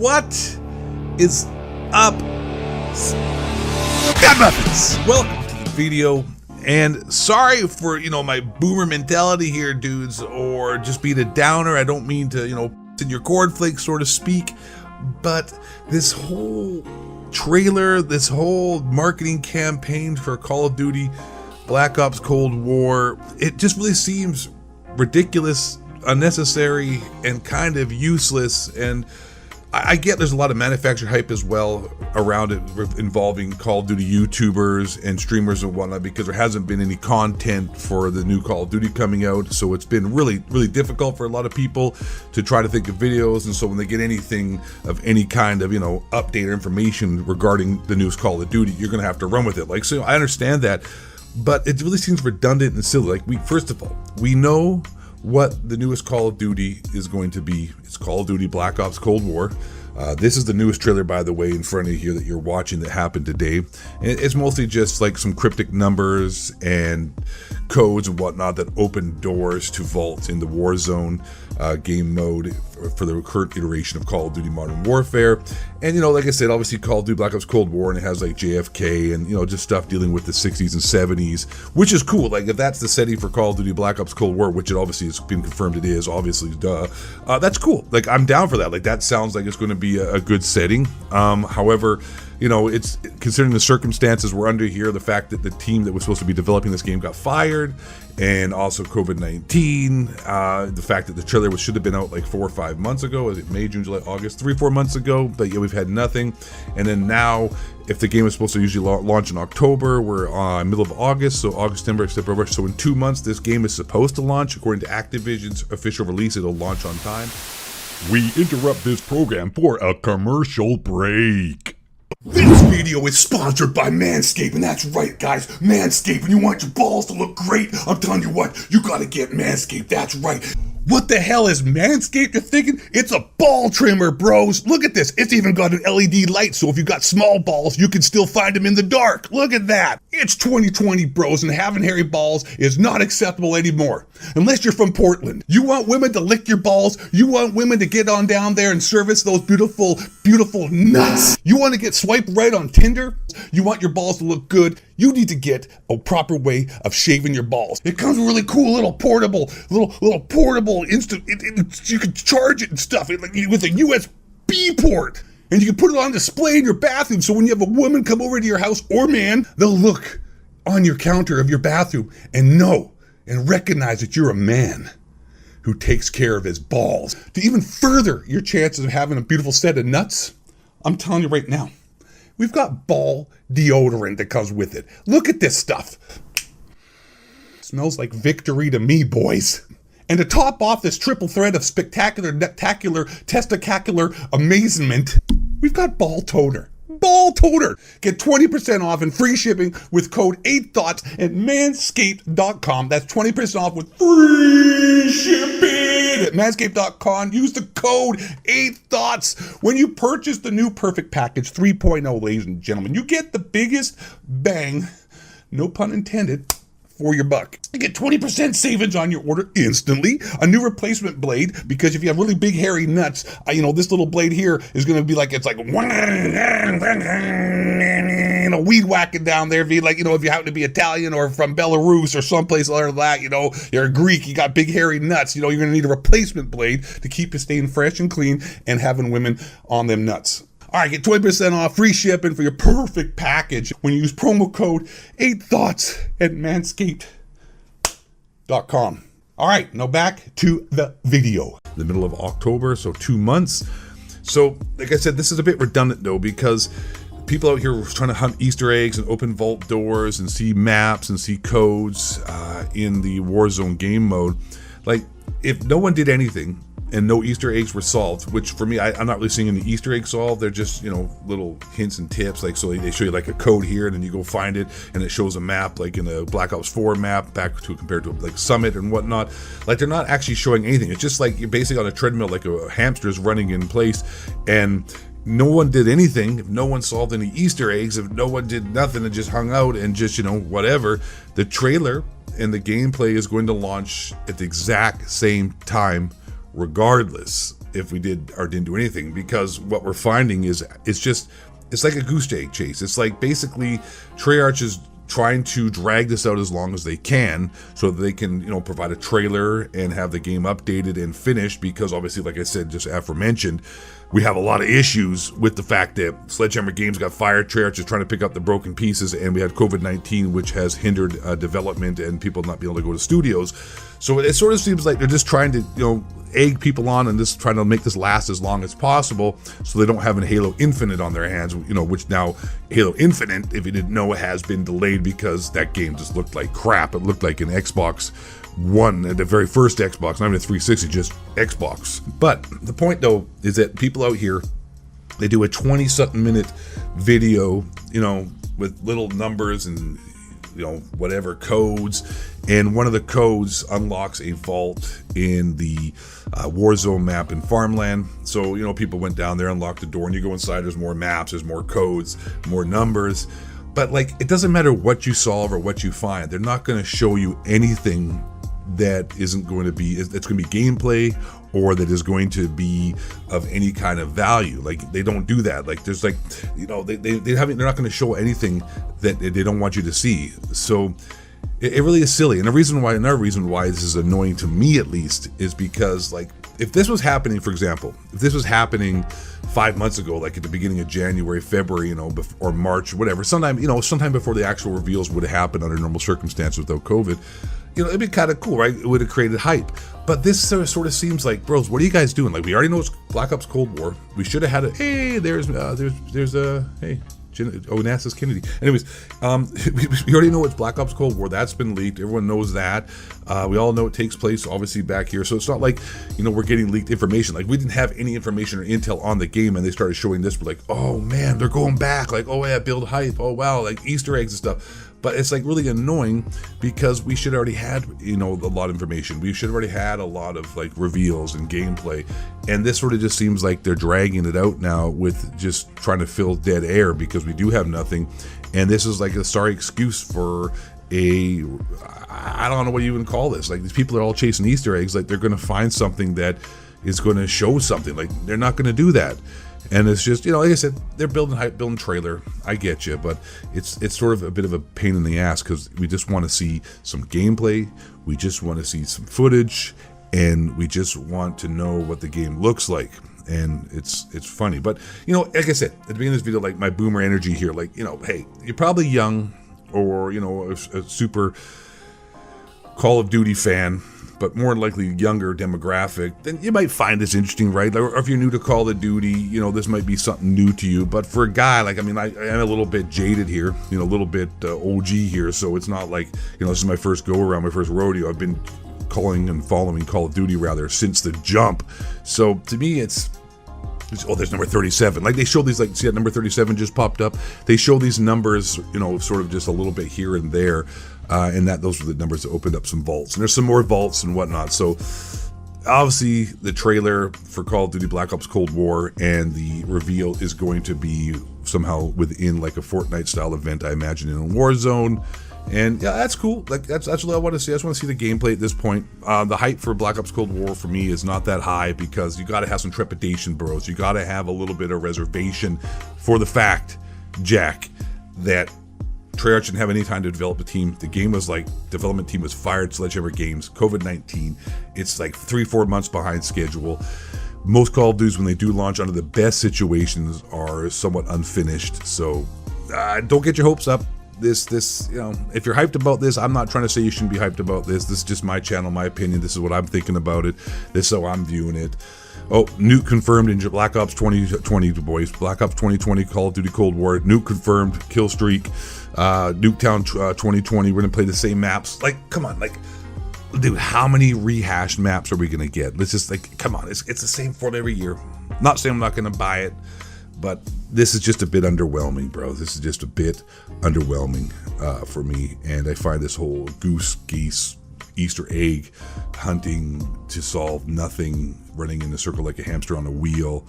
What is up, Godmuffins? Welcome to the video, and sorry for, my boomer mentality here, dudes, or just being a downer. I don't mean to, in your cornflakes, so to speak, but this whole trailer, this whole marketing campaign for Call of Duty Black Ops Cold War, it just really seems ridiculous, unnecessary, and kind of useless. And I get there's a lot of manufactured hype as well around it involving Call of Duty YouTubers and streamers and whatnot, because there hasn't been any content for the new Call of Duty coming out. So it's been really, really difficult for a lot of people to try to think of videos. And so when they get anything of any kind of, update or information regarding the newest Call of Duty, you're going to have to run with it. So I understand that, but it really seems redundant and silly. First of all, we know what the newest Call of Duty is going to be. It's Call of Duty Black Ops Cold War. This is the newest trailer, by the way, in front of you here that you're watching that happened today. And it's mostly just like some cryptic numbers and codes and whatnot that open doors to vaults in the Warzone game mode for the current iteration of Call of Duty Modern Warfare. And, like I said, obviously Call of Duty Black Ops Cold War, and it has like JFK and, just stuff dealing with the 60s and 70s, which is cool. If that's the setting for Call of Duty Black Ops Cold War, which it obviously has been confirmed it is, obviously, that's cool. I'm down for that. That sounds like it's going to be a good setting. However, it's considering the circumstances we're under here, the fact that the team that was supposed to be developing this game got fired, and also COVID-19, the fact that the trailer should have been out 4 or 5 months ago. Was it May, June, July, August? 3 or 4 months ago, but yeah, we've had nothing. And then now, if the game is supposed to usually launch in October, we're middle of August, so August, September. So in 2 months, this game is supposed to launch. According to Activision's official release, it'll launch on time. We interrupt this program for a commercial break. This video is sponsored by Manscaped, and that's right, guys. Manscaped, when you want your balls to look great, I'm telling you what, you gotta get Manscaped, that's right. What the hell is Manscaped, you're thinking? It's a ball trimmer, bros. Look at this. It's even got an LED light, so if you got small balls, you can still find them in the dark. Look at that. It's 2020, bros, and having hairy balls is not acceptable anymore. Unless you're from Portland. You want women to lick your balls. You want women to get on down there and service those beautiful, beautiful nuts. You want to get swiped right on Tinder. You want your balls to look good. You need to get a proper way of shaving your balls. It comes with really cool little portable instant. You can charge it and stuff with a USB port, and you can put it on display in your bathroom. So when you have a woman come over to your house, or man, they'll look on your counter of your bathroom and know and recognize that you're a man who takes care of his balls. To even further your chances of having a beautiful set of nuts, I'm telling you right now, we've got ball deodorant that comes with it. Look at this stuff. It smells like victory to me, boys. And to top off this triple threat of spectacular, testicular amazement, we've got Ball Toner. Ball Toner. Get 20% off and free shipping with code 8thoughts at manscaped.com. That's 20% off with free shipping at manscaped.com. Use the code 8thoughts when you purchase the new Perfect Package 3.0, ladies and gentlemen. You get the biggest bang, no pun intended, for your buck. You get 20% savings on your order instantly. A new replacement blade, because if you have really big hairy nuts, this little blade here is going to be weed whacking down there. If you if you happen to be Italian or from Belarus or someplace other than that, you're a Greek, you got big hairy nuts, you're going to need a replacement blade to keep you staying fresh and clean and having women on them nuts. All right, get 20% off, free shipping for your perfect package when you use promo code 8thoughts at manscaped.com. All right, now back to the video. The middle of October, so 2 months. So, like I said, this is a bit redundant though, because people out here are trying to hunt Easter eggs and open vault doors and see maps and see codes in the Warzone game mode. If no one did anything and no Easter eggs were solved, which for me, I'm not really seeing any Easter eggs solved. They're just, little hints and tips. So they show you a code here, and then you go find it, and it shows a map, in a Black Ops 4 map, compared to Summit and whatnot. They're not actually showing anything. It's just you're basically on a treadmill, a hamster's running in place, and no one did anything. If no one solved any Easter eggs, if no one did nothing and just hung out and just, whatever, the trailer and the gameplay is going to launch at the exact same time regardless. if we did or didn't do anything, because what we're finding is it's like a goose egg chase. It's like basically Treyarch is trying to drag this out as long as they can so that they can, provide a trailer and have the game updated and finished, because obviously, like I said, just aforementioned, we have a lot of issues with the fact that Sledgehammer Games got fired, Treyarch is trying to pick up the broken pieces, and we had COVID-19, which has hindered development and people not being able to go to studios. So it sort of seems like they're just trying to, egg people on and just trying to make this last as long as possible so they don't have a Halo Infinite on their hands, which now Halo Infinite, if you didn't know, has been delayed because that game just looked like crap. It looked like an Xbox One, the very first Xbox, not even a 360, just Xbox. But the point, though, is that people out here, they do a 20-something minute video, with little numbers and whatever codes, and one of the codes unlocks a vault in the Warzone map in Farmland. So people went down there, unlocked the door, and you go inside, there's more maps, there's more codes, more numbers. But it doesn't matter what you solve or what you find, they're not going to show you anything that isn't going to be, it's going to be gameplay or that is going to be of any kind of value. They don't do that. There's they're not going to show anything that they don't want you to see. So it really is silly. And another reason why this is annoying to me, at least, is because if this was happening, for example, if this was happening 5 months ago, at the beginning of January, February, or March, whatever, sometime before the actual reveals would have happened under normal circumstances without COVID, it'd be kind of cool, right? It would have created hype. But this sort of seems like, bros, what are you guys doing? We already know it's Black Ops Cold War. We should have had NASA's Kennedy. Anyways, we already know it's Black Ops Cold War. That's been leaked. Everyone knows that. We all know it takes place, obviously, back here. So it's not like, we're getting leaked information. We didn't have any information or intel on the game, and they started showing this. We're like, oh, man, they're going back. Oh, yeah, build hype. Oh, wow, Easter eggs and stuff. But it's really annoying because we should already had, a lot of information. We should have already had a lot of reveals and gameplay. And this sort of just seems like they're dragging it out now with just trying to fill dead air because we do have nothing. And this is a sorry excuse for I don't know what you even call this. These people are all chasing Easter eggs. They're going to find something that is going to show something. They're not going to do that. And it's just, like I said, they're building hype, building trailer. I get you, but it's sort of a bit of a pain in the ass because we just want to see some gameplay, we just want to see some footage, and we just want to know what the game looks like. And it's funny, but like I said at the beginning of this video, my boomer energy here, hey, you're probably young or a super Call of Duty fan, but more likely younger demographic, then you might find this interesting, right? Or if you're new to Call of Duty, this might be something new to you. But for a guy, I am a little bit jaded here, a little bit OG here. So it's not this is my first go around, my first rodeo. I've been calling and following Call of Duty rather since the jump. So to me, it's there's number 37. They show these, see that number 37 just popped up. They show these numbers, sort of just a little bit here and there. And those were the numbers that opened up some vaults. And there's some more vaults and whatnot. So obviously the trailer for Call of Duty Black Ops Cold War and the reveal is going to be somehow within a Fortnite style event, I imagine, in Warzone. And yeah, that's cool. That's what I want to see. I just want to see the gameplay at this point. The hype for Black Ops Cold War for me is not that high because you got to have some trepidation, bros. You got to have a little bit of reservation for the fact, Jack, that Treyarch didn't have any time to develop a team. The game was development team was fired, Sledgehammer Games, COVID-19. It's 3-4 months behind schedule. Most Call of Duties, when they do launch under the best situations, are somewhat unfinished. So don't get your hopes up. This if you're hyped about this, I'm not trying to say you shouldn't be hyped about this. This is just my channel, my opinion. This is what I'm thinking about it. This is how I'm viewing it. Oh, nuke confirmed in Black Ops 2020, boys. Black Ops 2020, Call of Duty Cold War. Nuke confirmed, kill streak. Nuketown 2020, we're gonna play the same maps. Come on, dude, how many rehashed maps are we gonna get? Let's just come on, it's the same for every year. Not saying I'm not gonna buy it, but this is just a bit underwhelming, bro. This is just a bit underwhelming for me, and I find this whole geese Easter egg hunting to solve nothing, running in a circle like a hamster on a wheel.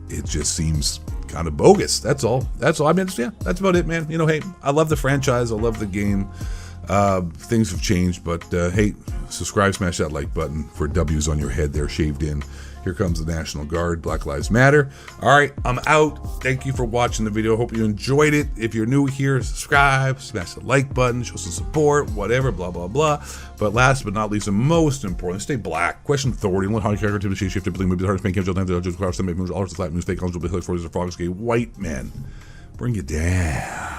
It just seems kind of bogus. That's all. I mean, yeah, that's about it, man. Hey, I love the franchise. I love the game. Things have changed, but hey, subscribe, smash that like button for W's on your head there, shaved in. Here comes the National Guard. Black Lives Matter. All right, I'm out. Thank you for watching the video. Hope you enjoyed it. If you're new here, subscribe, smash the like button, show some support, whatever, blah, blah, blah. But last but not least, and most important, stay black. Question authority. Learn how to character to change shift, believe movies, hard to make games, all the flat news, fake, eligible, frogs, gay, white men. Bring it down.